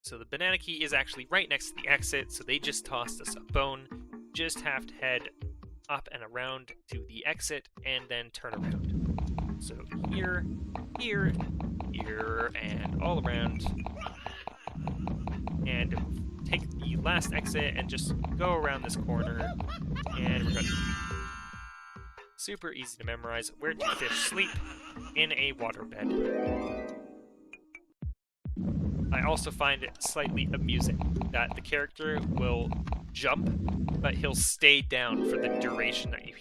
So the banana key is actually right next to the exit, so they just tossed us a bone. Just have to head up and around to the exit, and then turn around. So here, here, here, and all around. And take the last exit and just go around this corner, and we're good. Super easy to memorize. Where do fish sleep? In a waterbed. I also find it slightly amusing that the character will jump, but he'll stay down for the duration that you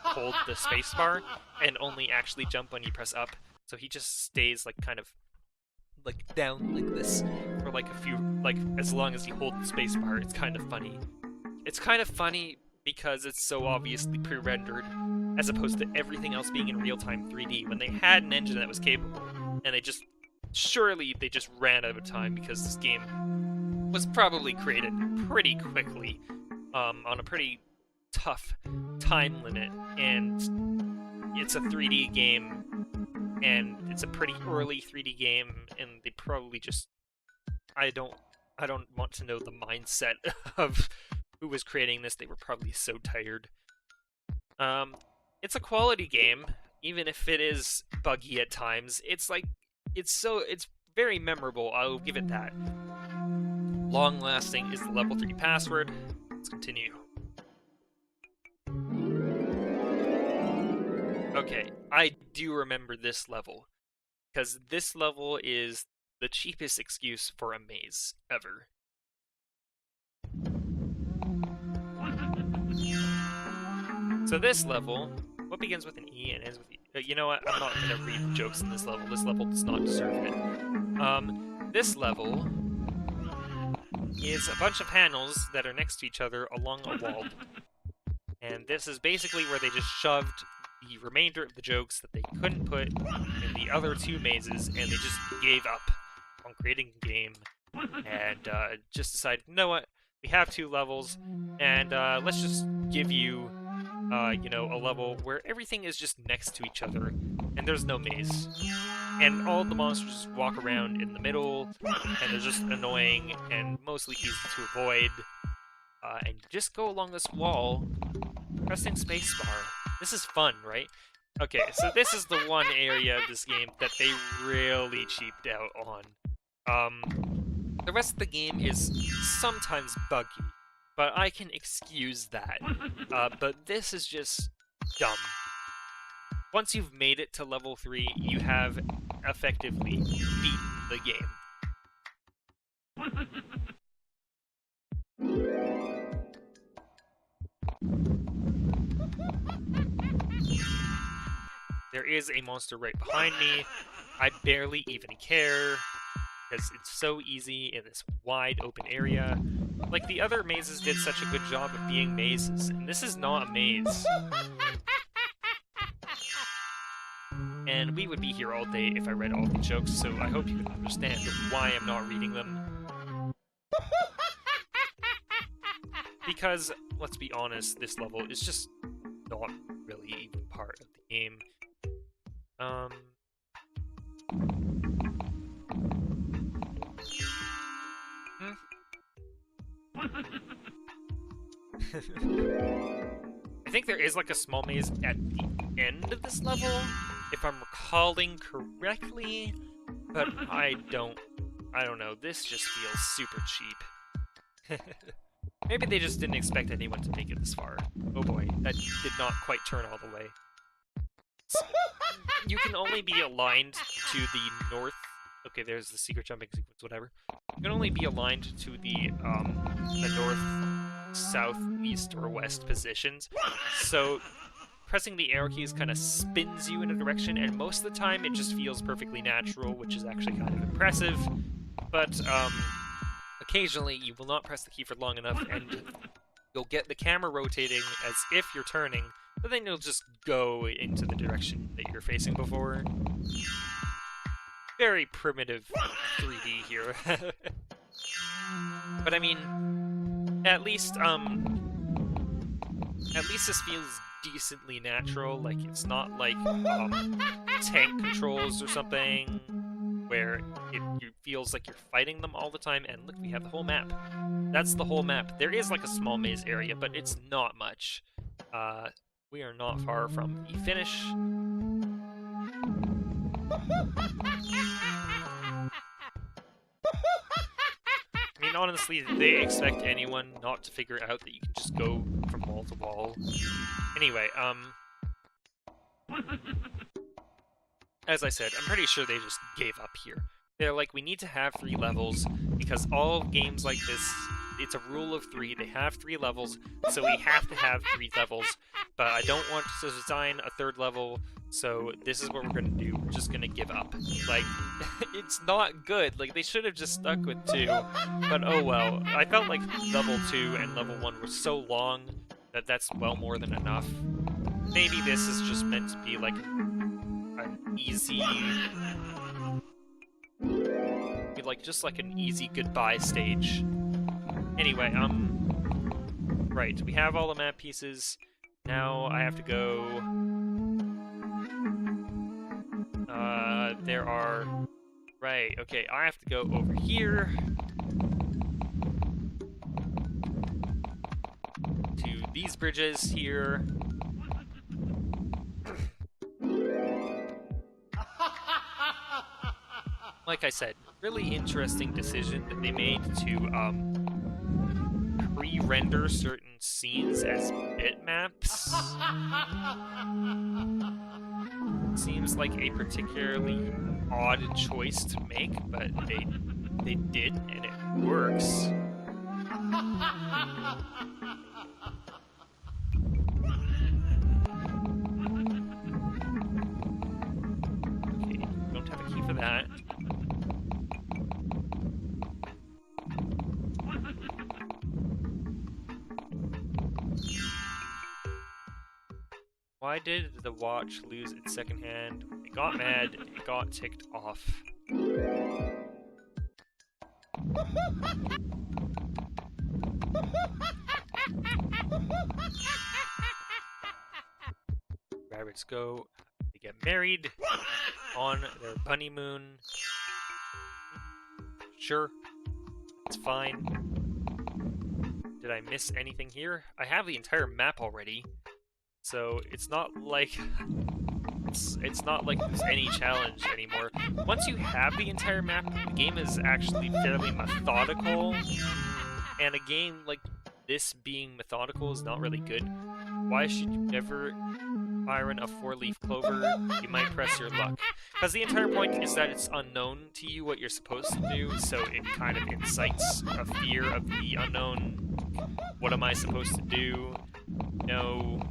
hold the spacebar, and only actually jump when you press up. So he just stays like kind of like down like this for like a few, like as long as you hold the spacebar. It's kind of funny. It's kind of funny because it's so obviously pre-rendered, as opposed to everything else being in real-time 3D, when they had an engine that was capable, and they just, surely they just ran out of time, because this game was probably created pretty quickly, on a pretty tough time limit, and it's a 3D game, and it's a pretty early 3D game, and they probably just, I don't want to know the mindset of who was creating this. They were probably so tired. It's a quality game, even if it is buggy at times. It's very memorable, I'll give it that. Long-lasting is the level 3 password. Let's continue. Okay, I do remember this level, because this level is the cheapest excuse for a maze ever. So this level, what begins with an E and ends with E? You know what? I'm not going to read jokes in this level. This level does not deserve it. This level is a bunch of panels that are next to each other along a wall. And this is basically where they just shoved the remainder of the jokes that they couldn't put in the other two mazes, and they just gave up on creating a game, and just decided, you know what? We have 2 levels, and let's just give you you know, a level where everything is just next to each other, and there's no maze. And all the monsters just walk around in the middle, and they're just annoying and mostly easy to avoid. And you just go along this wall, pressing spacebar. This is fun, right? Okay, so this is the one area of this game that they really cheaped out on. The rest of the game is sometimes buggy, but I can excuse that. But this is just dumb. Once you've made it to level 3, you have effectively beaten the game. There is a monster right behind me. I barely even care, because it's so easy in this wide open area. Like, the other mazes did such a good job of being mazes, and this is not a maze. And we would be here all day if I read all the jokes, so I hope you can understand why I'm not reading them. Because, let's be honest, this level is just not really even part of the game. I think there is like a small maze at the end of this level, if I'm recalling correctly, but I don't know, this just feels super cheap. Maybe they just didn't expect anyone to make it this far. Oh boy, that did not quite turn all the way. You can only be aligned to the north. Okay, there's the secret jumping sequence, whatever. You can only be aligned to the north, south, east, or west positions. So pressing the arrow keys kind of spins you in a direction, and most of the time it just feels perfectly natural, which is actually kind of impressive. But occasionally you will not press the key for long enough, and you'll get the camera rotating as if you're turning, but then you'll just go into the direction that you're facing before. Very primitive 3D here. But I mean, at least this feels decently natural. Like, it's not like tank controls or something. where it feels like you're fighting them all the time. And look, we have the whole map. That's the whole map. There is like a small maze area, but it's not much. We are not far from the finish. I mean, honestly, they expect anyone not to figure out that you can just go from wall to wall. Anyway, as I said, I'm pretty sure they just gave up here. They're like, we need to have 3 levels, because all games like this, it's a rule of 3. They have 3 levels, so we have to have 3 levels. But I don't want to design a 3rd level, so this is what we're gonna do. We're just gonna give up. Like, it's not good. Like, they should have just stuck with 2. But oh well. I felt like level 2 and level 1 were so long that that's well more than enough. Maybe this is just meant to be like an easy... like just like an easy goodbye stage. Anyway, right, we have all the map pieces. Now I have to go... there are... Right, okay, I have to go over here to these bridges here. Like I said, really interesting decision that they made to pre-render certain scenes as bitmaps. Seems like a particularly odd choice to make, but they did, and it works. Okay, don't have a key for that. Why did the watch lose its second hand? It got mad, it got ticked off. Rabbits go, they get married on their honeymoon. Sure, it's fine. Did I miss anything here? I have the entire map already. So it's not like it's not like there's any challenge anymore. Once you have the entire map, the game is actually fairly methodical. And a game like this being methodical is not really good. Why should you never iron a 4-leaf clover? You might press your luck. Because the entire point is that it's unknown to you what you're supposed to do, so it kind of incites a fear of the unknown. What am I supposed to do? No.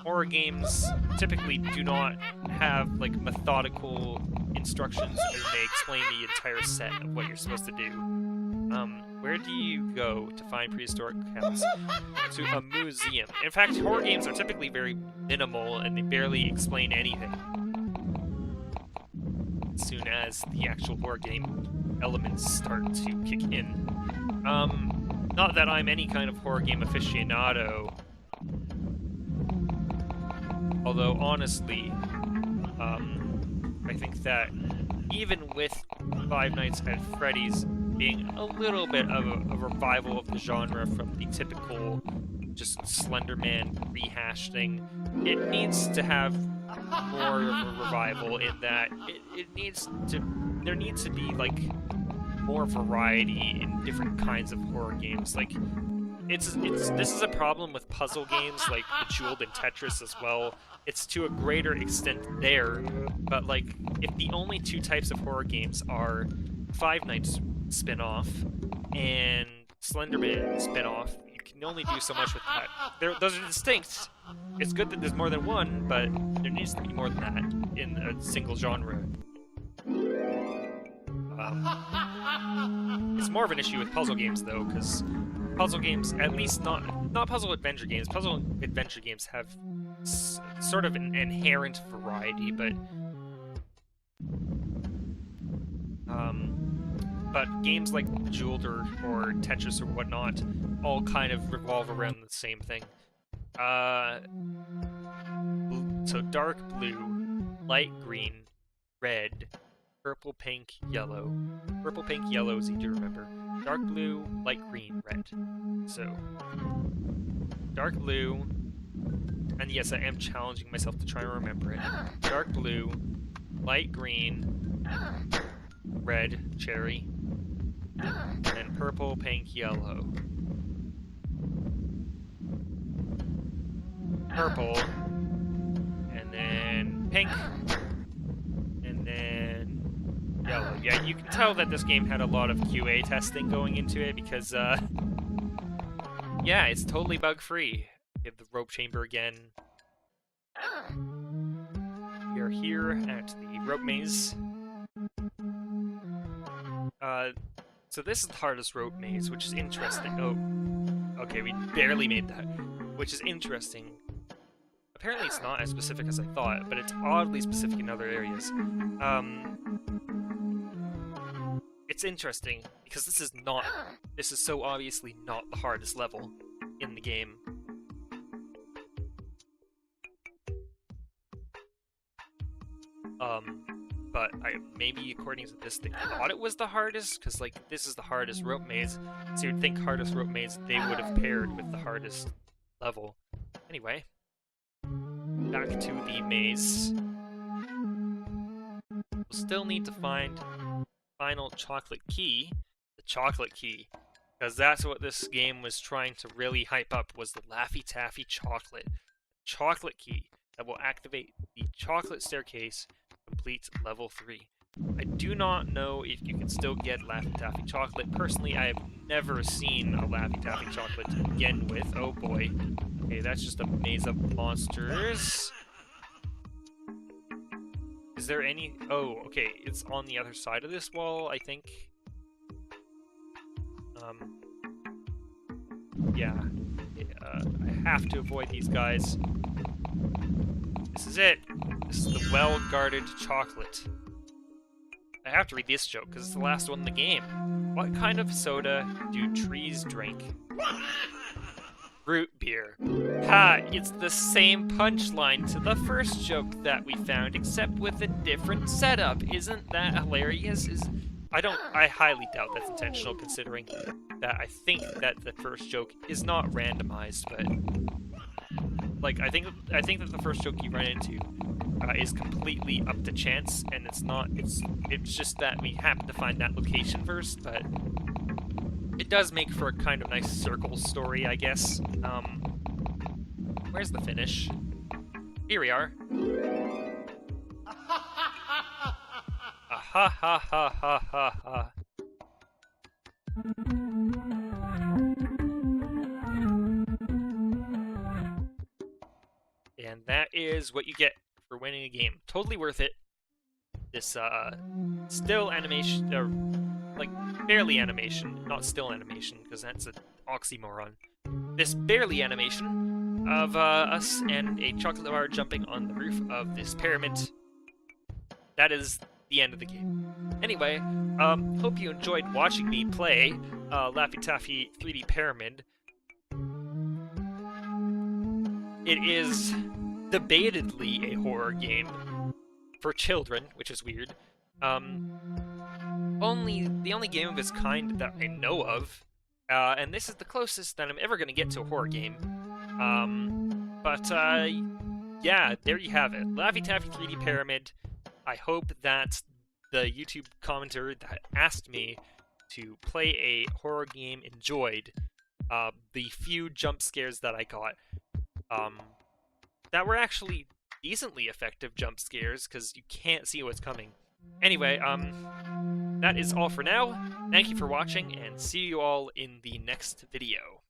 Horror games typically do not have like methodical instructions and they explain the entire set of what you're supposed to do. Where do you go to find prehistoric accounts? To a museum. In fact, horror games are typically very minimal and they barely explain anything. As soon as the actual horror game elements start to kick in. Not that I'm any kind of horror game aficionado. Although, honestly, I think that even with Five Nights at Freddy's being a little bit of a revival of the genre from the typical just Slender Man rehash thing, it needs to have more of a revival in that there needs to be, like, more variety in different kinds of horror games. Like, this is a problem with puzzle games like Bejeweled and Tetris as well. It's to a greater extent there, but like, if the only 2 types of horror games are Five Nights spin-off and Slenderman spin-off, you can only do so much with that. Those are distinct. It's good that there's more than one, but there needs to be more than that in a single genre. It's more of an issue with puzzle games, though, because puzzle games, at least not puzzle adventure games. Puzzle adventure games have sort of an inherent variety, but games like Bejeweled or Tetris or whatnot all kind of revolve around the same thing. So dark blue, light green, red, purple, pink, yellow. Purple, pink, yellow is easy to remember. Dark blue, light green, red. So, dark blue, and yes, I am challenging myself to try and remember it. Dark blue, light green, red, cherry, and purple, pink, yellow. Purple, and then pink, and then yellow. Yeah, you can tell that this game had a lot of QA testing going into it because, yeah, it's totally bug-free. We have the rope chamber again. We are here at the rope maze. So this is the hardest rope maze, which is interesting. Oh, okay, we barely made that, which is interesting. Apparently it's not as specific as I thought, but it's oddly specific in other areas. It's interesting, because this is so obviously not the hardest level in the game. But maybe according to this, they thought it was the hardest, because, like, this is the hardest rope maze, so you'd think hardest rope maze they would have paired with the hardest level. Anyway, back to the maze. We'll still need to find final chocolate key, the chocolate key, because that's what this game was trying to really hype up, was the Laffy Taffy chocolate key that will activate the chocolate staircase, complete level 3. I do not know if you can still get Laffy Taffy chocolate. Personally, I have never seen a Laffy Taffy chocolate to begin with. Oh boy. Okay, that's just a maze of monsters. Is there any... Oh, okay, it's on the other side of this wall, I think. Yeah. I have to avoid these guys. This is it. This is the well-guarded chocolate. I have to read this joke, because it's the last one in the game. What kind of soda do trees drink? Root beer. Ha! It's the same punchline to the first joke that we found, except with a different setup. Isn't that hilarious? I highly doubt that's intentional, considering that I think that the first joke is not randomized, but... Like, I think that the first joke you run into is completely up to chance, and it's just that we happen to find that location first, but it does make for a kind of nice circle story, I guess. Where's the finish? Here we are. Ha ha ha ha ha ha. And that is what you get for winning a game. Totally worth it. This, still animation, like, barely animation, not still animation, because that's an oxymoron. This barely animation of, us and a chocolate bar jumping on the roof of this pyramid. That is the end of the game. Anyway, hope you enjoyed watching me play, Laffy Taffy 3D Pyramid. It is debatedly a horror game for children, which is weird. The only game of its kind that I know of, and this is the closest that I'm ever going to get to a horror game. Yeah, there you have it. Laffy Taffy 3D Pyramid. I hope that the YouTube commenter that asked me to play a horror game enjoyed the few jump scares that I got. That were actually decently effective jump scares, because you can't see what's coming. Anyway, that is all for now. Thank you for watching, and see you all in the next video.